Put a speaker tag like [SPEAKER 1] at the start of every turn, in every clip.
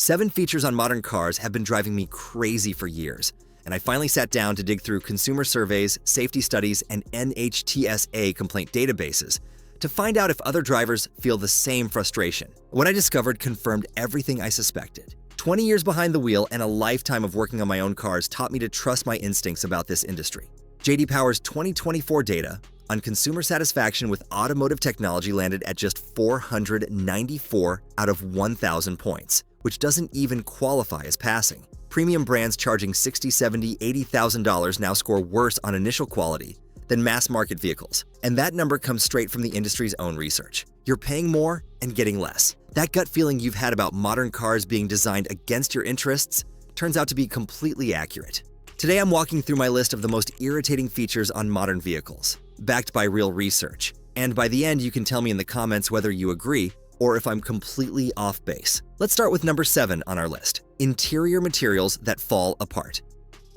[SPEAKER 1] 7 features on modern cars have been driving me crazy for years, and I finally sat down to dig through consumer surveys, safety studies, and NHTSA complaint databases to find out if other drivers feel the same frustration. What I discovered confirmed everything I suspected. 20 years behind the wheel and a lifetime of working on my own cars taught me to trust my instincts about this industry. J.D. Power's 2024 data on consumer satisfaction with automotive technology landed at just 494 out of 1,000 points, which doesn't even qualify as passing. Premium brands charging $60,000, $70,000, $80,000 now score worse on initial quality than mass-market vehicles, and that number comes straight from the industry's own research. You're paying more and getting less. That gut feeling you've had about modern cars being designed against your interests turns out to be completely accurate. Today I'm walking through my list of the most irritating features on modern vehicles, backed by real research. And by the end, you can tell me in the comments whether you agree or if I'm completely off base. Let's start with number 7 on our list: interior materials that fall apart.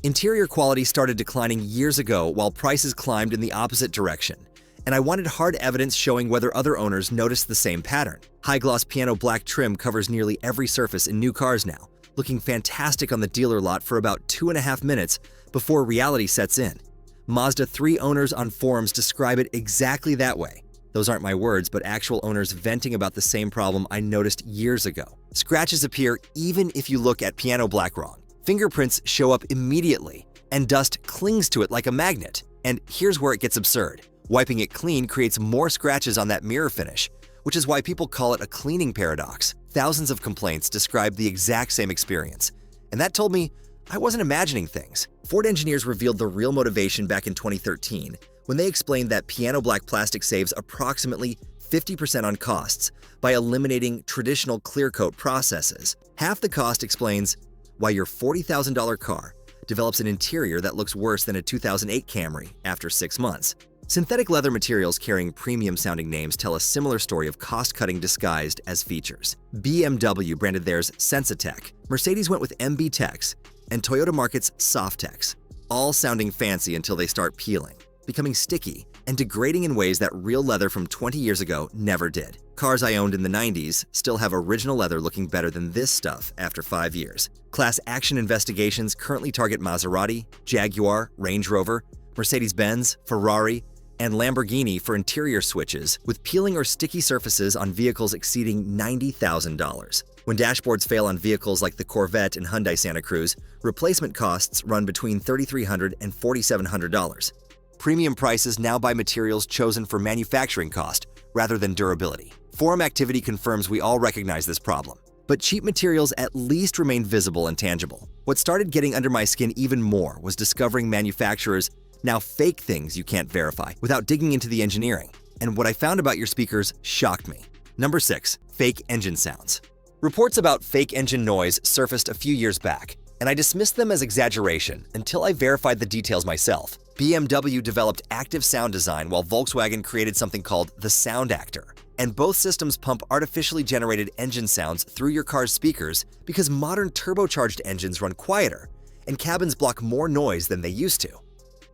[SPEAKER 1] Interior quality started declining years ago while prices climbed in the opposite direction, and I wanted hard evidence showing whether other owners noticed the same pattern. High-gloss piano black trim covers nearly every surface in new cars now, looking fantastic on the dealer lot for about 2.5 minutes before reality sets in. Mazda 3 owners on forums describe it exactly that way. Those aren't my words, but actual owners venting about the same problem I noticed years ago. Scratches appear even if you look at piano black wrong. Fingerprints show up immediately, and dust clings to it like a magnet. And here's where it gets absurd. Wiping it clean creates more scratches on that mirror finish, which is why people call it a cleaning paradox. Thousands of complaints describe the exact same experience, and that told me I wasn't imagining things. Ford engineers revealed the real motivation back in 2013 when they explained that piano black plastic saves approximately 50% on costs by eliminating traditional clear coat processes. Half the cost explains why your $40,000 car develops an interior that looks worse than a 2008 Camry after 6 months. Synthetic leather materials carrying premium-sounding names tell a similar story of cost-cutting disguised as features. BMW branded theirs Sensatech, Mercedes went with MB-Tex, and Toyota markets Softex, all sounding fancy until they start peeling, becoming sticky, and degrading in ways that real leather from 20 years ago never did. Cars I owned in the 90s still have original leather looking better than this stuff after 5 years. Class action investigations currently target Maserati, Jaguar, Range Rover, Mercedes-Benz, Ferrari, and Lamborghini for interior switches with peeling or sticky surfaces on vehicles exceeding $90,000. When dashboards fail on vehicles like the Corvette and Hyundai Santa Cruz, replacement costs run between $3,300 and $4,700. Premium prices now buy materials chosen for manufacturing cost rather than durability. Forum activity confirms we all recognize this problem, but cheap materials at least remain visible and tangible. What started getting under my skin even more was discovering manufacturers now fake things you can't verify without digging into the engineering. And what I found about your speakers shocked me. Number 6, fake engine sounds. Reports about fake engine noise surfaced a few years back, and I dismissed them as exaggeration until I verified the details myself. BMW developed active sound design while Volkswagen created something called the Sound Actor. And both systems pump artificially generated engine sounds through your car's speakers because modern turbocharged engines run quieter, and cabins block more noise than they used to.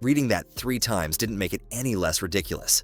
[SPEAKER 1] Reading that 3 times didn't make it any less ridiculous.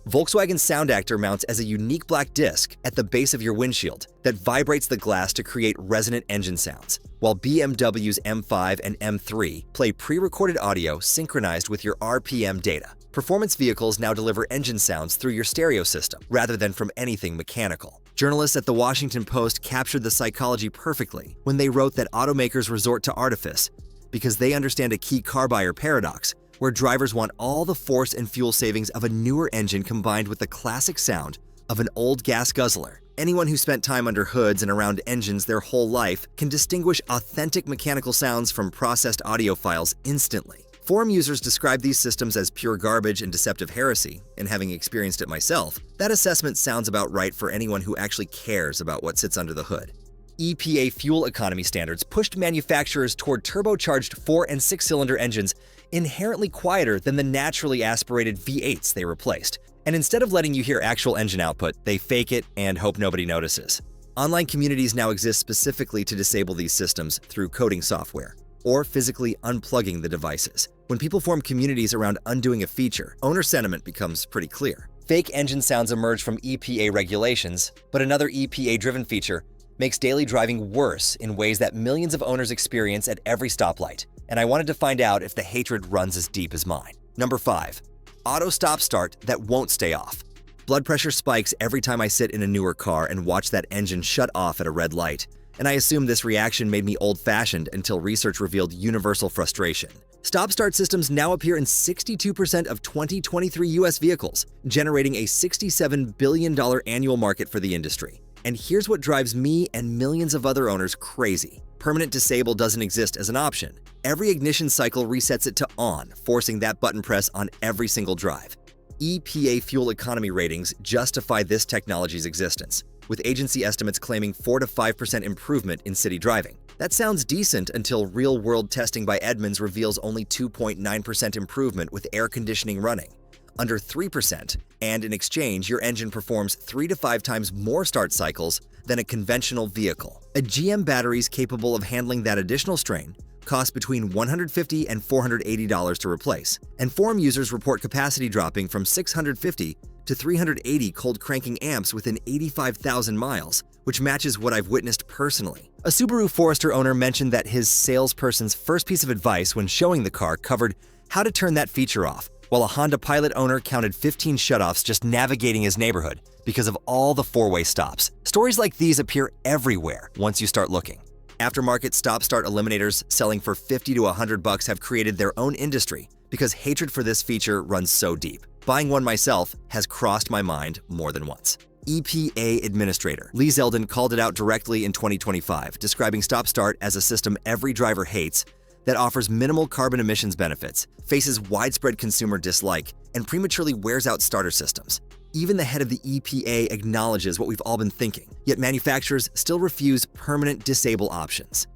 [SPEAKER 1] Volkswagen's Sound Actor mounts as a unique black disc at the base of your windshield that vibrates the glass to create resonant engine sounds, while BMW's M5 and M3 play pre-recorded audio synchronized with your RPM data. Performance vehicles now deliver engine sounds through your stereo system rather than from anything mechanical. Journalists at the Washington Post captured the psychology perfectly when they wrote that automakers resort to artifice because they understand a key car buyer paradox, where drivers want all the force and fuel savings of a newer engine combined with the classic sound of an old gas guzzler. Anyone who spent time under hoods and around engines their whole life can distinguish authentic mechanical sounds from processed audio files instantly. Forum users describe these systems as pure garbage and deceptive heresy, and having experienced it myself, that assessment sounds about right for anyone who actually cares about what sits under the hood. EPA fuel economy standards pushed manufacturers toward turbocharged 4- and 6-cylinder engines inherently quieter than the naturally aspirated V8s they replaced. And instead of letting you hear actual engine output, they fake it and hope nobody notices. Online communities now exist specifically to disable these systems through coding software or physically unplugging the devices. When people form communities around undoing a feature, owner sentiment becomes pretty clear. Fake engine sounds emerge from EPA regulations, but another EPA-driven feature makes daily driving worse in ways that millions of owners experience at every stoplight, and I wanted to find out if the hatred runs as deep as mine. Number 5. Auto stop-start that won't stay off. Blood pressure spikes every time I sit in a newer car and watch that engine shut off at a red light, and I assumed this reaction made me old-fashioned until research revealed universal frustration. Stop-start systems now appear in 62% of 2023 US vehicles, generating a $67 billion annual market for the industry. And here's what drives me and millions of other owners crazy. Permanent disable doesn't exist as an option. Every ignition cycle resets it to on, forcing that button press on every single drive. EPA fuel economy ratings justify this technology's existence, with agency estimates claiming 4 to 5% improvement in city driving. That sounds decent until real-world testing by Edmunds reveals only 2.9% improvement with air conditioning running, under 3%, and in exchange, your engine performs 3 to 5 times more start cycles than a conventional vehicle. A GM batteries capable of handling that additional strain cost between $150 and $480 to replace, and forum users report capacity dropping from 650 to 380 cold cranking amps within 85,000 miles, which matches what I've witnessed personally. A Subaru Forester owner mentioned that his salesperson's first piece of advice when showing the car covered how to turn that feature off, while a Honda Pilot owner counted 15 shutoffs just navigating his neighborhood because of all the four-way stops. Stories like these appear everywhere once you start looking. Aftermarket stop-start eliminators selling for $50 to $100 have created their own industry because hatred for this feature runs so deep. Buying one myself has crossed my mind more than once. EPA Administrator Lee Zeldin called it out directly in 2025, describing stop-start as a system every driver hates that offers minimal carbon emissions benefits, faces widespread consumer dislike, and prematurely wears out starter systems. Even the head of the EPA acknowledges what we've all been thinking, yet manufacturers still refuse permanent disable options.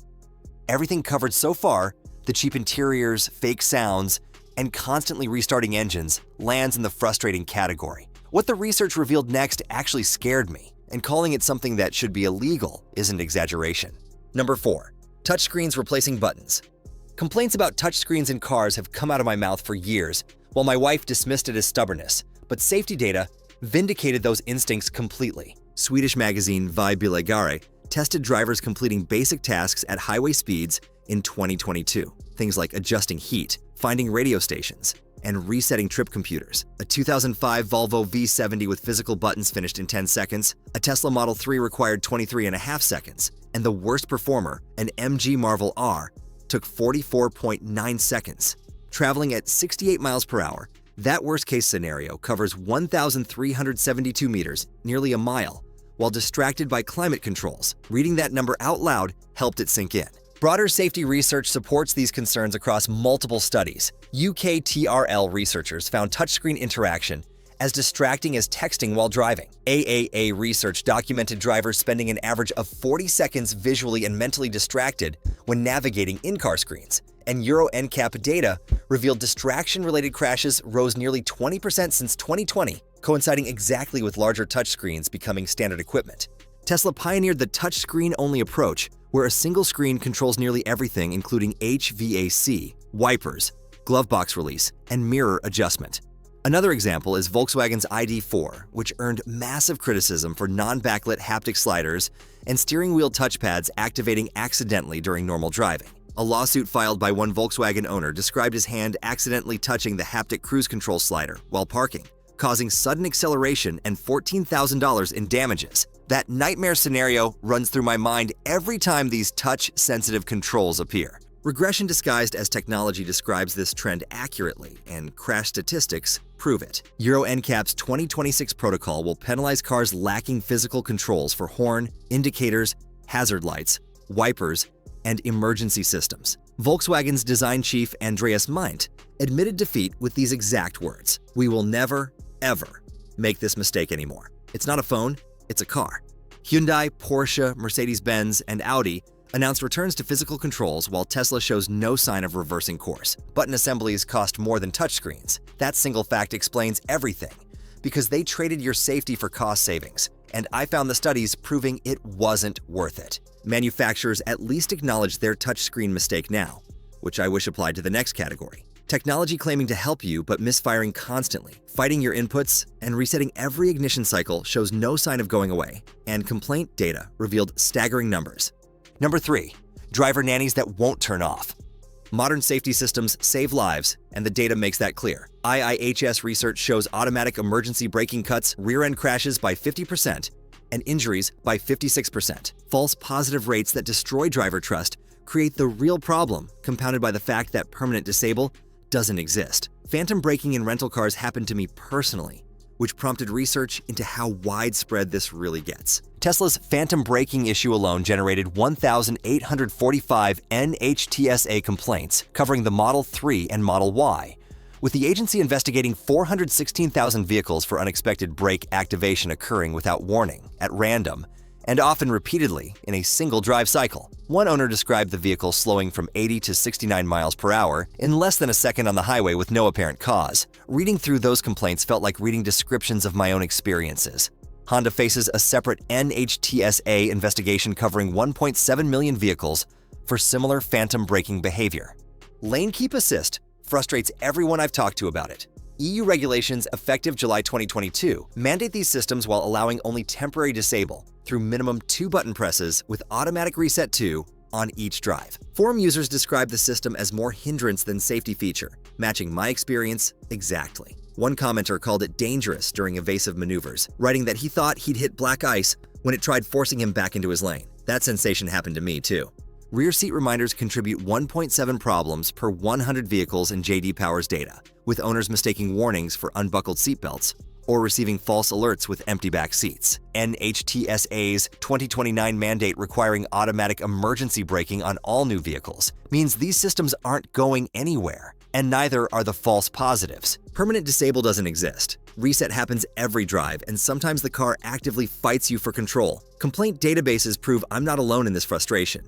[SPEAKER 1] Everything covered so far, the cheap interiors, fake sounds, and constantly restarting engines, lands in the frustrating category. What the research revealed next actually scared me, and calling it something that should be illegal isn't exaggeration. Number 4. Touchscreens replacing buttons. Complaints about touchscreens in cars have come out of my mouth for years, while my wife dismissed it as stubbornness, but safety data vindicated those instincts completely. Swedish magazine Vi Bilägare tested drivers completing basic tasks at highway speeds in 2022. Things like adjusting heat, finding radio stations, and resetting trip computers. A 2005 Volvo V70 with physical buttons finished in 10 seconds, a Tesla Model 3 required 23.5 seconds, and the worst performer, an MG Marvel R, took 44.9 seconds. Traveling at 68 miles per hour, that worst-case scenario covers 1,372 meters, nearly a mile, while distracted by climate controls. Reading that number out loud helped it sink in. Broader safety research supports these concerns across multiple studies. UK TRL researchers found touchscreen interaction as distracting as texting while driving. AAA research documented drivers spending an average of 40 seconds visually and mentally distracted when navigating in-car screens. And Euro NCAP data revealed distraction-related crashes rose nearly 20% since 2020, coinciding exactly with larger touchscreens becoming standard equipment. Tesla pioneered the touchscreen-only approach, where a single screen controls nearly everything, including HVAC, wipers, glove box release, and mirror adjustment. Another example is Volkswagen's ID.4, which earned massive criticism for non-backlit haptic sliders and steering wheel touchpads activating accidentally during normal driving. A lawsuit filed by one Volkswagen owner described his hand accidentally touching the haptic cruise control slider while parking, causing sudden acceleration and $14,000 in damages. That nightmare scenario runs through my mind every time these touch-sensitive controls appear. Regression disguised as technology describes this trend accurately, and crash statistics prove it. Euro NCAP's 2026 protocol will penalize cars lacking physical controls for horn, indicators, hazard lights, wipers, and emergency systems. Volkswagen's design chief Andreas Meint admitted defeat with these exact words: "We will never, ever make this mistake anymore. It's not a phone, it's a car." Hyundai, Porsche, Mercedes-Benz, and Audi announced returns to physical controls, while Tesla shows no sign of reversing course. Button assemblies cost more than touchscreens. That single fact explains everything, because they traded your safety for cost savings, and I found the studies proving it wasn't worth it. Manufacturers at least acknowledge their touchscreen mistake now, which I wish applied to the next category: Technology claiming to help you but misfiring constantly, fighting your inputs, and resetting every ignition cycle shows no sign of going away, and complaint data revealed staggering numbers. Number 3. Driver nannies that won't turn off. Modern safety systems save lives, and the data makes that clear. IIHS research shows automatic emergency braking cuts rear-end crashes by 50% and injuries by 56%. False positive rates that destroy driver trust create the real problem, compounded by the fact that permanent disable doesn't exist. Phantom braking in rental cars happened to me personally, which prompted research into how widespread this really gets. Tesla's phantom braking issue alone generated 1,845 NHTSA complaints covering the Model 3 and Model Y, with the agency investigating 416,000 vehicles for unexpected brake activation occurring without warning, at random, and often repeatedly in a single drive cycle. One owner described the vehicle slowing from 80 to 69 miles per hour in less than a second on the highway with no apparent cause. Reading through those complaints felt like reading descriptions of my own experiences. Honda faces a separate NHTSA investigation covering 1.7 million vehicles for similar phantom braking behavior. Lane keep assist frustrates everyone I've talked to about it. EU regulations effective July 2022 mandate these systems while allowing only temporary disable through minimum 2 button presses with automatic reset 2 on each drive. Forum users describe the system as more hindrance than safety feature, matching my experience exactly. One commenter called it dangerous during evasive maneuvers, writing that he thought he'd hit black ice when it tried forcing him back into his lane. That sensation happened to me too. Rear seat reminders contribute 1.7 problems per 100 vehicles in J.D. Power's data, with owners mistaking warnings for unbuckled seatbelts or receiving false alerts with empty back seats. NHTSA's 2029 mandate requiring automatic emergency braking on all new vehicles means these systems aren't going anywhere, and neither are the false positives. Permanent disable doesn't exist. Reset happens every drive, and sometimes the car actively fights you for control. Complaint databases prove I'm not alone in this frustration.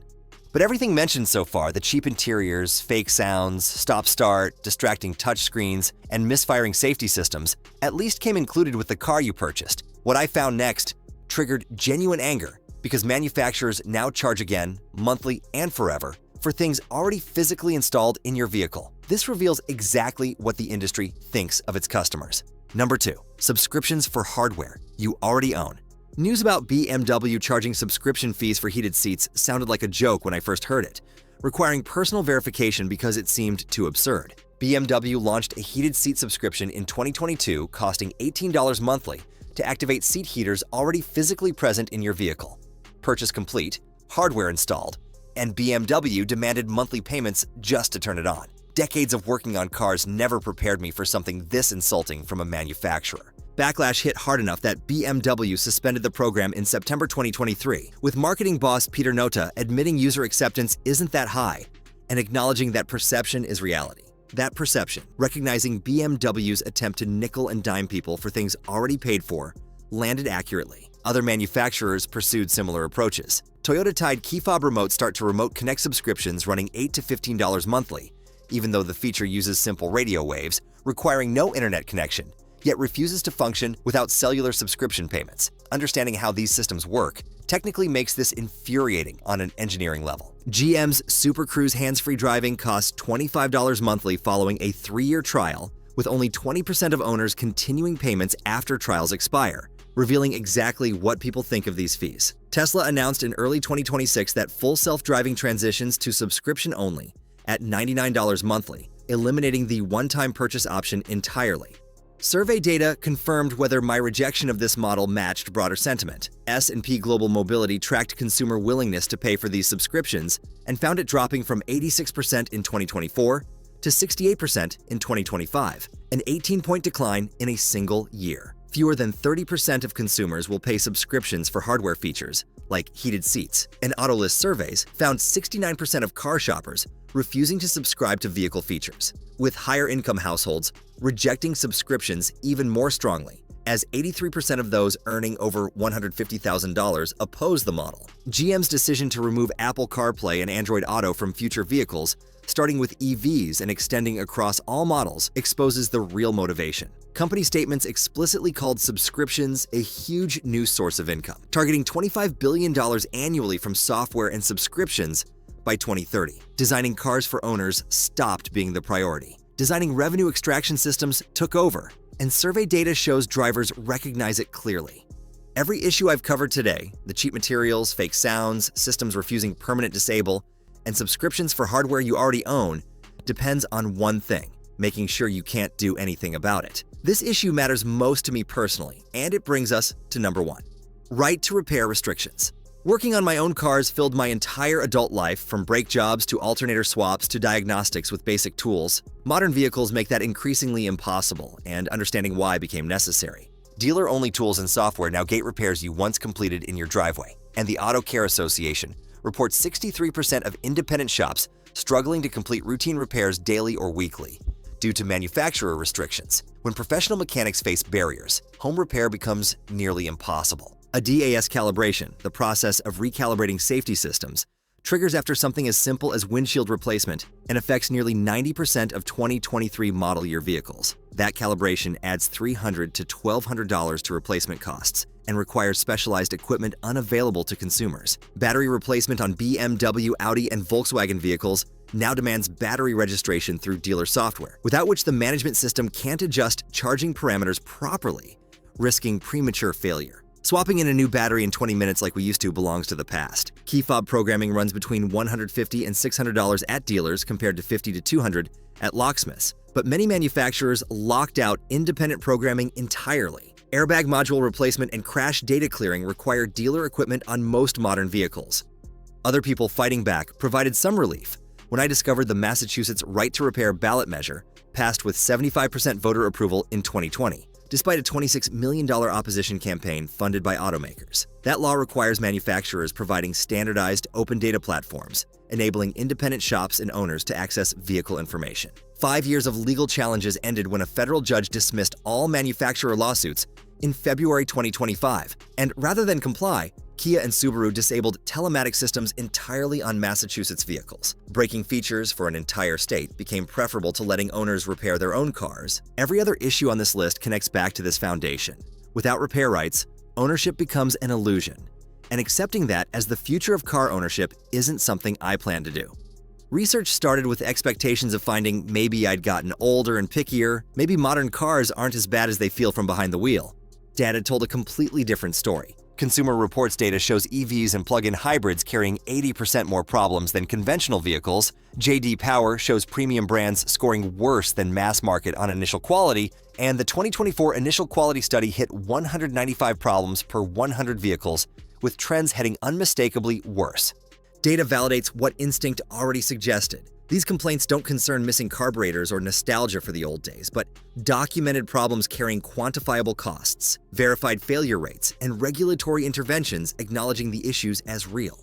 [SPEAKER 1] But everything mentioned so far, the cheap interiors, fake sounds, stop-start, distracting touchscreens, and misfiring safety systems, at least came included with the car you purchased. What I found next triggered genuine anger because manufacturers now charge again, monthly and forever, for things already physically installed in your vehicle. This reveals exactly what the industry thinks of its customers. Number 2. Subscriptions for hardware you already own. News about BMW charging subscription fees for heated seats sounded like a joke when I first heard it, requiring personal verification because it seemed too absurd. BMW launched a heated seat subscription in 2022 costing $18 monthly to activate seat heaters already physically present in your vehicle. Purchase complete, hardware installed, and BMW demanded monthly payments just to turn it on. Decades of working on cars never prepared me for something this insulting from a manufacturer. Backlash hit hard enough that BMW suspended the program in September 2023, with marketing boss Peter Nota admitting user acceptance isn't that high and acknowledging that perception is reality. That perception, recognizing BMW's attempt to nickel and dime people for things already paid for, landed accurately. Other manufacturers pursued similar approaches. Toyota tied key fob remote start to remote connect subscriptions running $8 to $15 monthly, even though the feature uses simple radio waves, requiring no internet connection, yet refuses to function without cellular subscription payments. Understanding how these systems work technically makes this infuriating on an engineering level. GM's Super Cruise hands-free driving costs $25 monthly following a 3-year trial, with only 20% of owners continuing payments after trials expire, revealing exactly what people think of these fees. Tesla announced in early 2026 that full self-driving transitions to subscription only at $99 monthly, eliminating the one-time purchase option entirely. Survey data confirmed whether my rejection of this model matched broader sentiment. S&P Global Mobility tracked consumer willingness to pay for these subscriptions and found it dropping from 86% in 2024 to 68% in 2025, an 18-point decline in a single year. Fewer than 30% of consumers will pay subscriptions for hardware features, like heated seats, and Autolist surveys found 69% of car shoppers refusing to subscribe to vehicle features, with higher income households rejecting subscriptions even more strongly, as 83% of those earning over $150,000 oppose the model. GM's decision to remove Apple CarPlay and Android Auto from future vehicles, starting with EVs and extending across all models, exposes the real motivation. Company statements explicitly called subscriptions a huge new source of income, targeting $25 billion annually from software and subscriptions by 2030. Designing cars for owners stopped being the priority. designing revenue extraction systems took over, and survey data shows drivers recognize it clearly. Every issue I've covered today, the cheap materials, fake sounds, systems refusing permanent disable, and subscriptions for hardware you already own, depends on one thing: making sure you can't do anything about it. This issue matters most to me personally, and it brings us to number 1. Right to repair restrictions. Working on my own cars filled my entire adult life, from brake jobs to alternator swaps to diagnostics with basic tools. Modern vehicles make that increasingly impossible, and understanding why became necessary. Dealer-only tools and software now gate repairs you once completed in your driveway, and the Auto Care Association reports 63% of independent shops struggling to complete routine repairs daily or weekly due to manufacturer restrictions. When professional mechanics face barriers, home repair becomes nearly impossible. A DAS calibration, the process of recalibrating safety systems, triggers after something as simple as windshield replacement and affects nearly 90% of 2023 model year vehicles. That calibration adds $300 to $1,200 to replacement costs and requires specialized equipment unavailable to consumers. Battery replacement on BMW, Audi, and Volkswagen vehicles now demands battery registration through dealer software, without which the management system can't adjust charging parameters properly, risking premature failure. Swapping in a new battery in 20 minutes like we used to belongs to the past. Key fob programming runs between $150 and $600 at dealers compared to $50 to $200 at locksmiths. But many manufacturers locked out independent programming entirely. Airbag module replacement and crash data clearing require dealer equipment on most modern vehicles. Other people fighting back provided some relief when I discovered the Massachusetts Right to Repair ballot measure passed with 75% voter approval in 2020. Despite a $26 million opposition campaign funded by automakers. That law requires manufacturers providing standardized open data platforms, enabling independent shops and owners to access vehicle information. 5 years of legal challenges ended when a federal judge dismissed all manufacturer lawsuits in February 2025. And rather than comply, Kia and Subaru disabled telematics systems entirely on Massachusetts vehicles. Breaking features for an entire state became preferable to letting owners repair their own cars. Every other issue on this list connects back to this foundation. Without repair rights, ownership becomes an illusion. And accepting that as the future of car ownership isn't something I plan to do. Research started with expectations of finding maybe I'd gotten older and pickier, maybe modern cars aren't as bad as they feel from behind the wheel. Data told a completely different story. Consumer Reports data shows EVs and plug-in hybrids carrying 80% more problems than conventional vehicles. J.D. Power shows premium brands scoring worse than mass market on initial quality, and the 2024 initial quality study hit 195 problems per 100 vehicles, with trends heading unmistakably worse. Data validates what instinct already suggested. These complaints don't concern missing carburetors or nostalgia for the old days, but documented problems carrying quantifiable costs, verified failure rates, and regulatory interventions acknowledging the issues as real.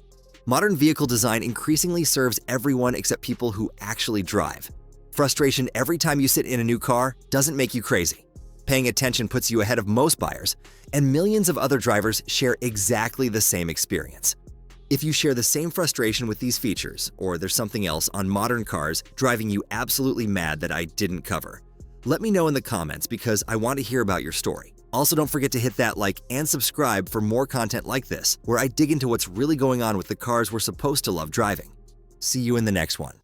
[SPEAKER 1] Modern vehicle design increasingly serves everyone except people who actually drive. Frustration every time you sit in a new car doesn't make you crazy. Paying attention puts you ahead of most buyers, and millions of other drivers share exactly the same experience. If you share the same frustration with these features, or there's something else on modern cars driving you absolutely mad that I didn't cover, let me know in the comments because I want to hear about your story. Also, don't forget to hit that like and subscribe for more content like this, where I dig into what's really going on with the cars we're supposed to love driving. See you in the next one.